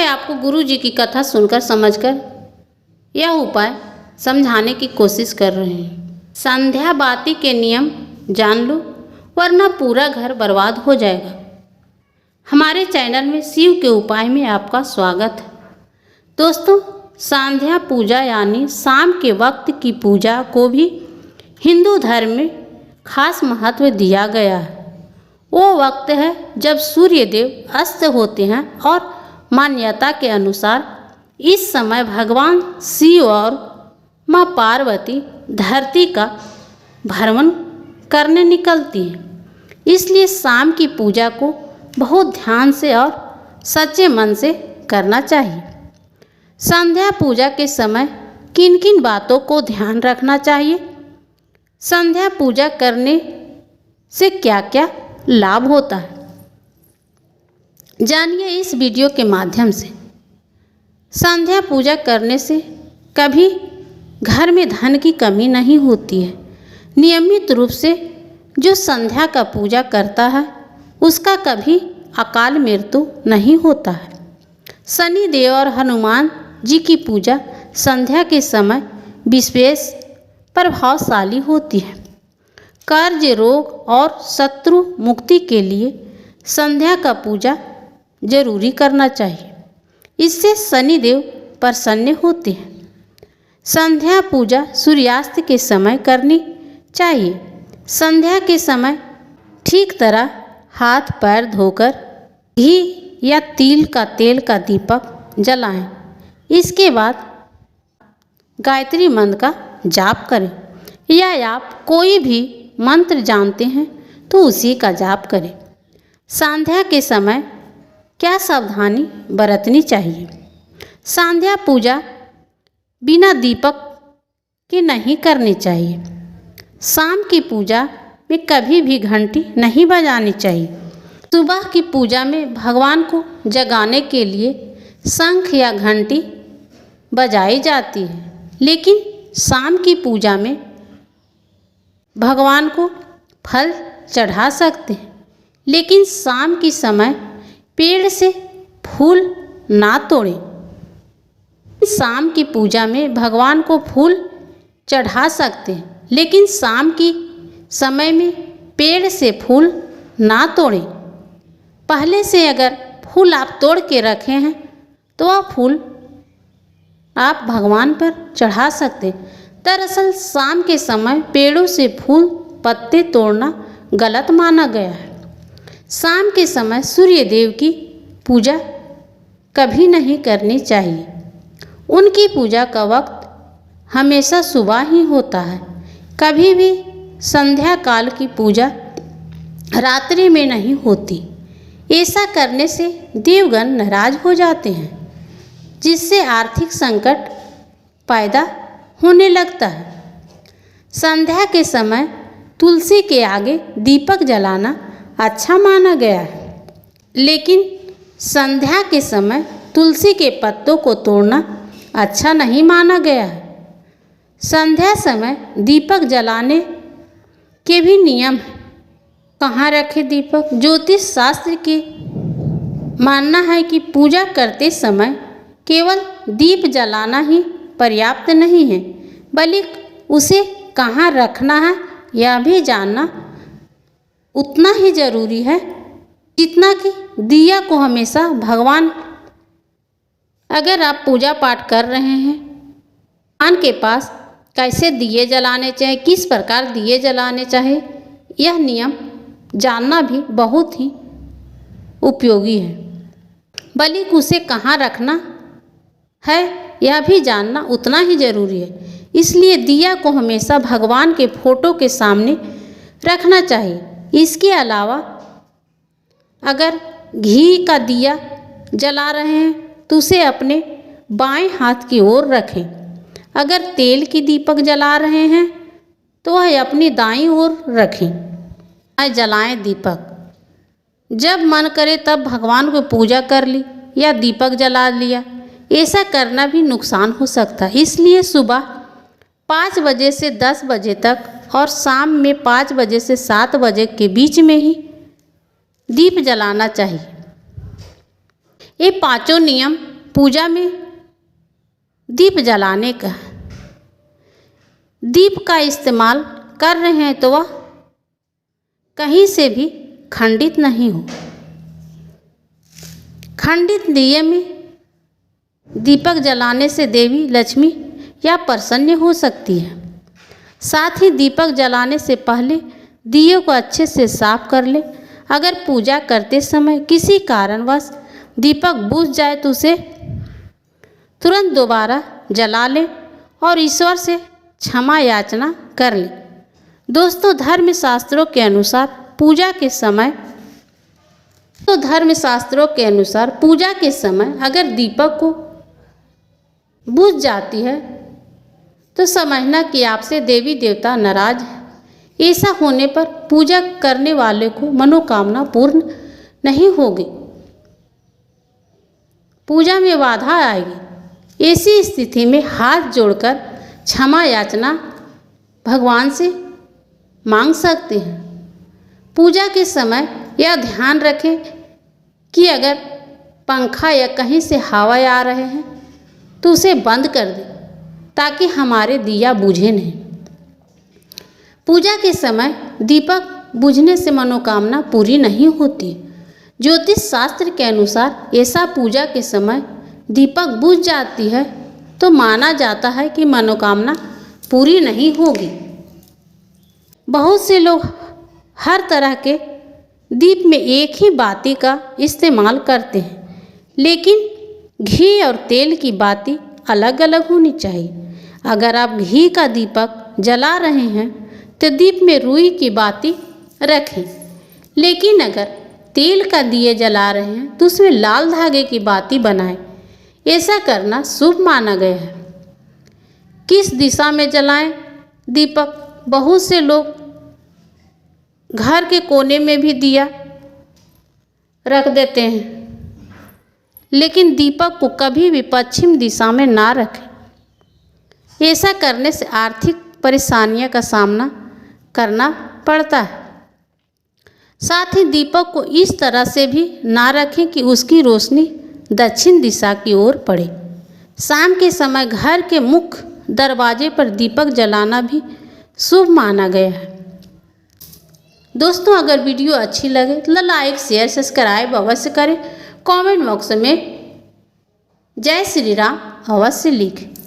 आपको गुरु जी की कथा सुनकर समझकर यह उपाय समझाने की कोशिश कर रहे हैं। संध्या बाती के नियम जान लो, वरना पूरा घर बर्बाद हो जाएगा। हमारे चैनल में शिव के उपाय में आपका स्वागत है। दोस्तों, संध्या पूजा यानी शाम के वक्त की पूजा को भी हिंदू धर्म में खास महत्व दिया गया है। वो वक्त है जब सूर्य देव अस्त होते हैं और मान्यता के अनुसार इस समय भगवान शिव और माँ पार्वती धरती का भ्रमण करने निकलती हैं। इसलिए शाम की पूजा को बहुत ध्यान से और सच्चे मन से करना चाहिए। संध्या पूजा के समय किन किन बातों को ध्यान रखना चाहिए? संध्या पूजा करने से क्या क्या लाभ होता है, जानिए इस वीडियो के माध्यम से। संध्या पूजा करने से कभी घर में धन की कमी नहीं होती है। नियमित रूप से जो संध्या का पूजा करता है उसका कभी अकाल मृत्यु नहीं होता है। शनि देव और हनुमान जी की पूजा संध्या के समय विशेष प्रभावशाली होती है। कर्ज, रोग और शत्रु मुक्ति के लिए संध्या का पूजा जरूरी करना चाहिए। इससे शनि देव प्रसन्न होते हैं। संध्या पूजा सूर्यास्त के समय करनी चाहिए। संध्या के समय ठीक तरह हाथ पैर धोकर घी या तिल का तेल का दीपक जलाएं। इसके बाद गायत्री मंत्र का जाप करें, या आप कोई भी मंत्र जानते हैं तो उसी का जाप करें। संध्या के समय क्या सावधानी बरतनी चाहिए? संध्या पूजा बिना दीपक के नहीं करनी चाहिए। शाम की पूजा में कभी भी घंटी नहीं बजानी चाहिए। सुबह की पूजा में भगवान को जगाने के लिए शंख या घंटी बजाई जाती है, लेकिन शाम की पूजा में भगवान को फल चढ़ा सकते हैं, लेकिन शाम के समय पेड़ से फूल ना तोड़ें। शाम की पूजा में भगवान को फूल चढ़ा सकते हैं, लेकिन शाम की समय में पेड़ से फूल ना तोड़ें। पहले से अगर फूल आप तोड़ के रखे हैं तो वह फूल आप भगवान पर चढ़ा सकते हैं। दरअसल शाम के समय पेड़ों से फूल पत्ते तोड़ना गलत माना गया है। शाम के समय सूर्य देव की पूजा कभी नहीं करनी चाहिए। उनकी पूजा का वक्त हमेशा सुबह ही होता है। कभी भी संध्या काल की पूजा रात्रि में नहीं होती। ऐसा करने से देवगण नाराज हो जाते हैं, जिससे आर्थिक संकट पैदा होने लगता है। संध्या के समय तुलसी के आगे दीपक जलाना अच्छा माना गया है, लेकिन संध्या के समय तुलसी के पत्तों को तोड़ना अच्छा नहीं माना गया है। संध्या समय दीपक जलाने के भी नियम हैं। कहाँ रखें दीपक? ज्योतिष शास्त्र के मानना है कि पूजा करते समय केवल दीप जलाना ही पर्याप्त नहीं है, बल्कि उसे कहाँ रखना है यह भी जानना उतना ही जरूरी है जितना कि दिया को हमेशा भगवान। अगर आप पूजा पाठ कर रहे हैं, भगवान के पास कैसे दिए जलाने चाहिए, किस प्रकार दिए जलाने चाहिए, यह नियम जानना भी बहुत ही उपयोगी है। बल्कि उसे कहाँ रखना है यह भी जानना उतना ही जरूरी है। इसलिए दिया को हमेशा भगवान के फोटो के सामने रखना चाहिए। इसके अलावा अगर घी का दिया जला रहे हैं तो उसे अपने बाएं हाथ की ओर रखें। अगर तेल की दीपक जला रहे हैं तो वह अपनी दाईं ओर रखें। जलाएं दीपक। जब मन करे तब भगवान को पूजा कर ली या दीपक जला लिया, ऐसा करना भी नुकसान हो सकता है। इसलिए सुबह 5 बजे से 10 बजे तक और शाम में 5 बजे से 7 बजे के बीच में ही दीप जलाना चाहिए। ये पांचों नियम पूजा में दीप जलाने का दीप का इस्तेमाल कर रहे हैं तो वह कहीं से भी खंडित नहीं हो। खंडित दिए में दीपक जलाने से देवी लक्ष्मी या प्रसन्न हो सकती है। साथ ही दीपक जलाने से पहले दिए को अच्छे से साफ कर ले। अगर पूजा करते समय किसी कारणवश दीपक बुझ जाए तो उसे तुरंत दोबारा जला ले और ईश्वर से क्षमा याचना कर ले। दोस्तों, धर्मशास्त्रों के अनुसार पूजा के समय अगर दीपक को बुझ जाती है तो समझना कि आपसे देवी देवता नाराज है। ऐसा होने पर पूजा करने वाले को मनोकामना पूर्ण नहीं होगी, पूजा में बाधा आएगी। ऐसी स्थिति में हाथ जोड़कर क्षमा याचना भगवान से मांग सकते हैं। पूजा के समय यह ध्यान रखें कि अगर पंखा या कहीं से हवा आ रहे हैं तो उसे बंद कर दें ताकि हमारे दिया बुझे नहीं। पूजा के समय दीपक बुझने से मनोकामना पूरी नहीं होती। ज्योतिष शास्त्र के अनुसार ऐसा पूजा के समय दीपक बुझ जाती है तो माना जाता है कि मनोकामना पूरी नहीं होगी। बहुत से लोग हर तरह के दीप में एक ही बाती का इस्तेमाल करते हैं, लेकिन घी और तेल की बाती अलग अलग होनी चाहिए। अगर आप घी का दीपक जला रहे हैं तो दीप में रुई की बाती रखें, लेकिन अगर तेल का दिए जला रहे हैं तो उसमें लाल धागे की बाती बनाएं। ऐसा करना शुभ माना गया है। किस दिशा में जलाएं दीपक? बहुत से लोग घर के कोने में भी दिया रख देते हैं, लेकिन दीपक को कभी भी पश्चिम दिशा में ना रखें। ऐसा करने से आर्थिक परेशानियों का सामना करना पड़ता है। साथ ही दीपक को इस तरह से भी ना रखें कि उसकी रोशनी दक्षिण दिशा की ओर पड़े। शाम के समय घर के मुख्य दरवाजे पर दीपक जलाना भी शुभ माना गया है। दोस्तों, अगर वीडियो अच्छी लगे तो लाइक शेयर सब्सक्राइब अवश्य करें। कमेंट बॉक्स में जय श्री राम अवश्य लिखें।